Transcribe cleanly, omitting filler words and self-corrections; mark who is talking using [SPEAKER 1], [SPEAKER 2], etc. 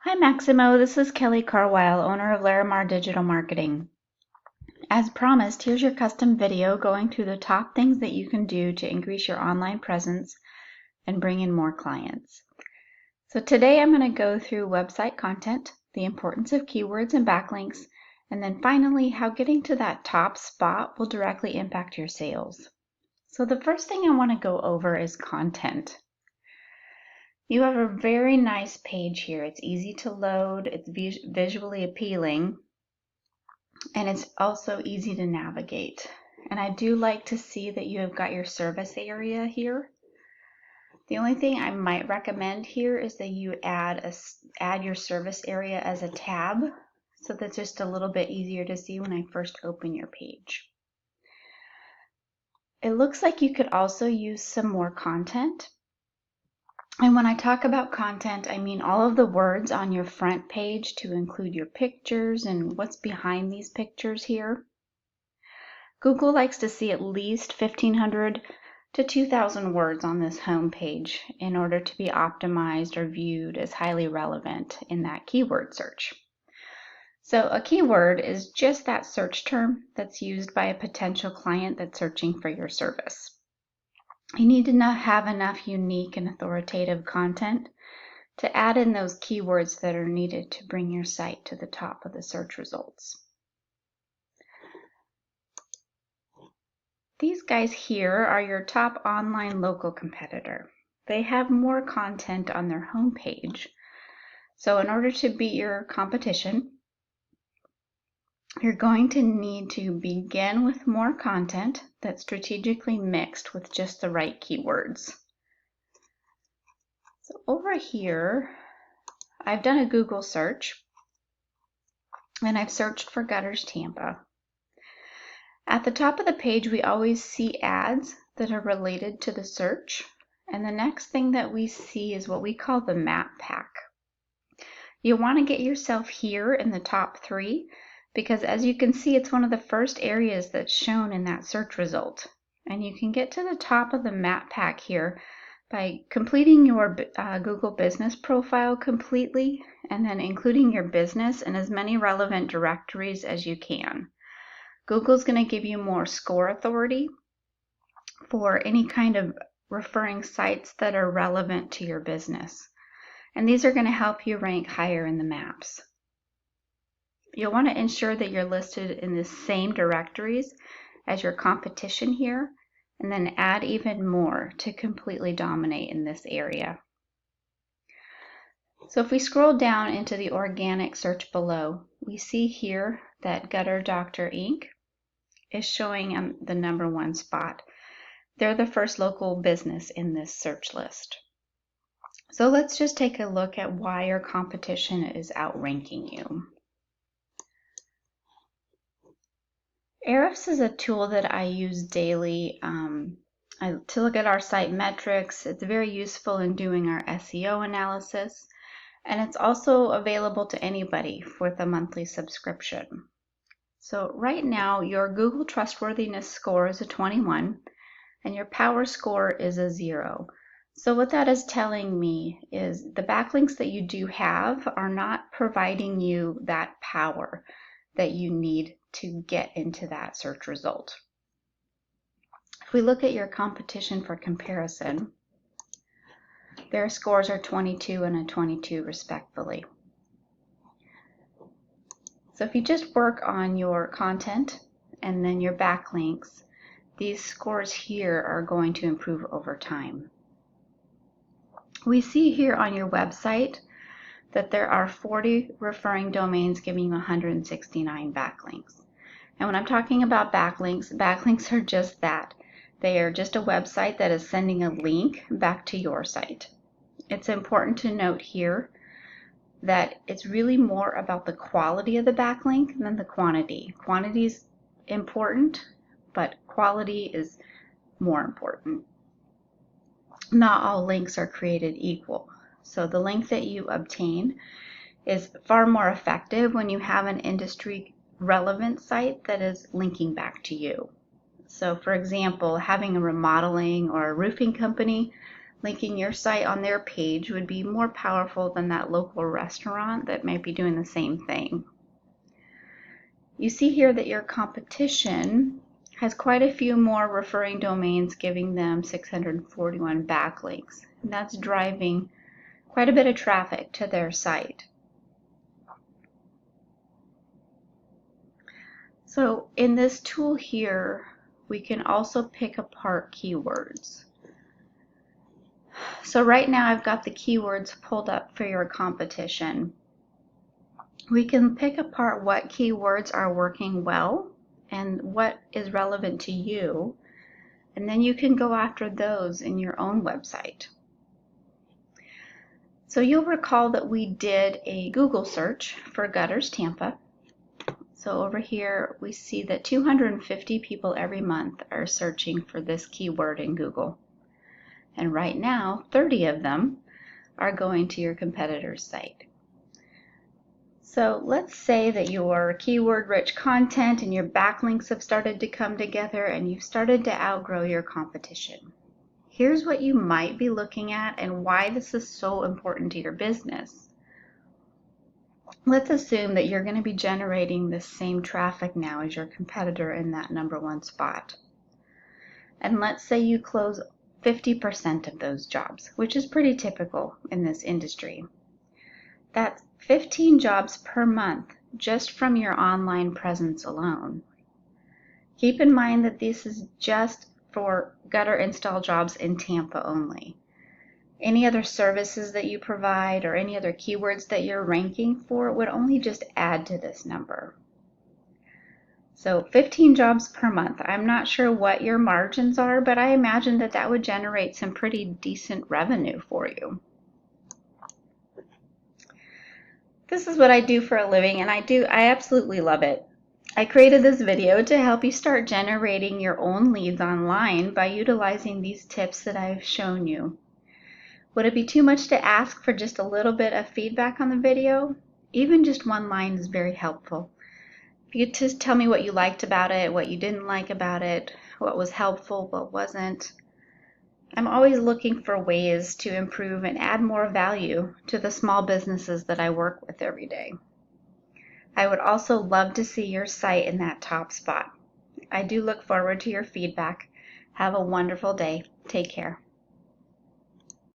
[SPEAKER 1] Hi Maximo, this is Kelly Carwile, owner of Larimar Digital Marketing. As promised, here's your custom video going through the top things that you can do to increase your online presence and bring in more clients. So today I'm going to go through website content, the importance of keywords and backlinks, and then finally how getting to that top spot will directly impact your sales. So the first thing I want to go over is content. You have a very nice page here. It's easy to load, it's visually appealing, and it's also easy to navigate. And I do like to see that you have got your service area here. The only thing I might recommend here is that you add your service area as a tab, so that's just a little bit easier to see when I first open your page. It looks like you could also use some more content. And when I talk about content, I mean all of the words on your front page to include your pictures and what's behind these pictures here. Google likes to see at least 1,500 to 2,000 words on this home page in order to be optimized or viewed as highly relevant in that keyword search. So a keyword is just that search term that's used by a potential client that's searching for your service. You need to have enough unique and authoritative content to add in those keywords that are needed to bring your site to the top of the search results. These guys here are your top online local competitor. They have more content on their homepage. So in order to beat your competition, you're going to need to begin with more content that's strategically mixed with just the right keywords. So over here, I've done a Google search and I've searched for gutters Tampa. At the top of the page, we always see ads that are related to the search. And the next thing that we see is what we call the map pack. You want to get yourself here in the top 3 because as you can see, it's one of the first areas that's shown in that search result. And you can get to the top of the map pack here by completing your Google business profile completely and then including your business in as many relevant directories as you can. Google's going to give you more score authority for any kind of referring sites that are relevant to your business. And these are going to help you rank higher in the maps. You'll want to ensure that you're listed in the same directories as your competition here, and then add even more to completely dominate in this area. So if we scroll down into the organic search below, we see here that Gutter Doctor Inc. is showing the #1 spot. They're the first local business in this search list. So let's just take a look at why your competition is outranking you. Ahrefs is a tool that I use daily to look at our site metrics. It's very useful in doing our SEO analysis, and it's also available to anybody with a monthly subscription. So right now, your Google trustworthiness score is a 21, and your power score is a 0. So what that is telling me is the backlinks that you do have are not providing you that power that you need to get into that search result. If we look at your competition for comparison, their scores are 22 and a 22 respectively. So if you just work on your content and then your backlinks, these scores here are going to improve over time. We see here on your website that there are 40 referring domains giving you 169 backlinks. And when I'm talking about backlinks, backlinks are just that. They are just a website that is sending a link back to your site. It's important to note here that it's really more about the quality of the backlink than the quantity. Quantity is important, but quality is more important. Not all links are created equal. So the link that you obtain is far more effective when you have an industry relevant site that is linking back to you. So for example, having a remodeling or a roofing company linking your site on their page would be more powerful than that local restaurant that might be doing the same thing. You see here that your competition has quite a few more referring domains, giving them 641 backlinks. And that's driving quite a bit of traffic to their site. So in this tool here, we can also pick apart keywords. So right now I've got the keywords pulled up for your competition. We can pick apart what keywords are working well and what is relevant to you, and then you can go after those in your own website. So you'll recall that we did a Google search for gutters Tampa. So over here we see that 250 people every month are searching for this keyword in Google. And right now 30 of them are going to your competitor's site. So let's say that your keyword-rich content and your backlinks have started to come together and you've started to outgrow your competition. Here's what you might be looking at and why this is so important to your business. Let's assume that you're going to be generating the same traffic now as your competitor in that #1 spot. And let's say you close 50% of those jobs, which is pretty typical in this industry. That's 15 jobs per month just from your online presence alone. Keep in mind that this is just for gutter install jobs in Tampa only. Any other services that you provide or any other keywords that you're ranking for would only just add to this number. So 15 jobs per month. I'm not sure what your margins are, but I imagine that that would generate some pretty decent revenue for you. This is what I do for a living, and I absolutely love it. I created this video to help you start generating your own leads online by utilizing these tips that I've shown you. Would it be too much to ask for just a little bit of feedback on the video? Even just one line is very helpful. If you could just tell me what you liked about it, what you didn't like about it, what was helpful, what wasn't. I'm always looking for ways to improve and add more value to the small businesses that I work with every day. I would also love to see your site in that top spot. I do look forward to your feedback. Have a wonderful day. Take care.